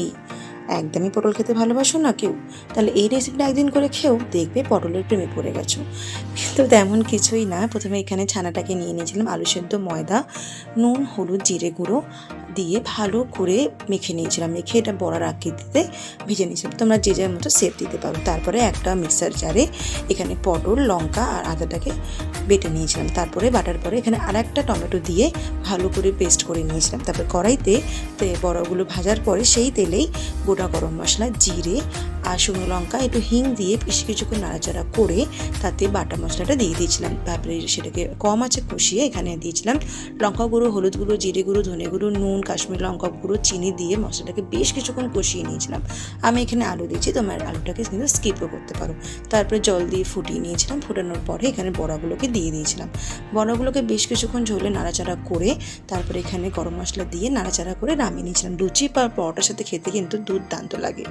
এই একদমই পটল খেতে ভালোবাসো না কেউ, তাহলে এই রেসিপিটা একদিন করে খেও, দেখবে পটলের প্রেমে পড়ে গেছো। কিন্তু তেমন কিছুই না। প্রথমে এখানে ছানাটাকে নিয়ে নিয়েছিলাম, আলু সেদ্ধ, ময়দা, নুন, হলুদ, জিরে গুঁড়ো দিয়ে ভালো করে মেখে নিয়েছিলাম। মেখে এটা বড়ার আকৃতিতে ভেজে নিয়েছিলাম, তোমরা যে যার মতো শেপ দিতে পারো। তারপরে একটা মিক্সার জারে এখানে পটল, লঙ্কা আর আদাটাকে বেটে নিয়েছিলাম। তারপরে বাটার পরে এখানে আর একটা টমেটো দিয়ে ভালো করে পেস্ট করে নিয়েছিলাম। তারপর কড়াইতে বড়াগুলো ভাজার পরে সেই তেলেই গোটা গরম মশলা, জিরে আর শুকনো লঙ্কা, একটু হিং দিয়ে বেশ কিছুক্ষণ নাড়াচাড়া করে তাতে বাটা মশলাটা দিয়ে দিয়েছিলাম। তারপরে সেটাকে কম আঁচে কষিয়ে এখানে দিয়েছিলাম লঙ্কা গুঁড়ো, হলুদ গুঁড়ো, জিরে গুঁড়ো, ধনে গুঁড়ো, নুন, কাশ্মীরি লঙ্কা গুঁড়ো, চিনি দিয়ে মশলাটাকে বেশ কিছুক্ষণ কষিয়ে নিয়েছিলাম। আমি এখানে আলু দিয়েছি, তোমার আলুটাকে কিন্তু স্কিপও করতে পারো। তারপরে জল দিয়ে ফুটিয়ে নিয়েছিলাম। ফোটানোর পরে এখানে বড়াগুলোকে দিয়ে দিয়েছিলাম। বড়াগুলোকে বেশ কিছুক্ষণ ঝোলে নাড়াচাড়া করে তারপরে এখানে গরম মশলা দিয়ে নাড়াচাড়া করে নামিয়ে নিয়েছিলাম। লুচি বা পরোটার সাথে খেতে কিন্তু দুর্দান্ত লাগে।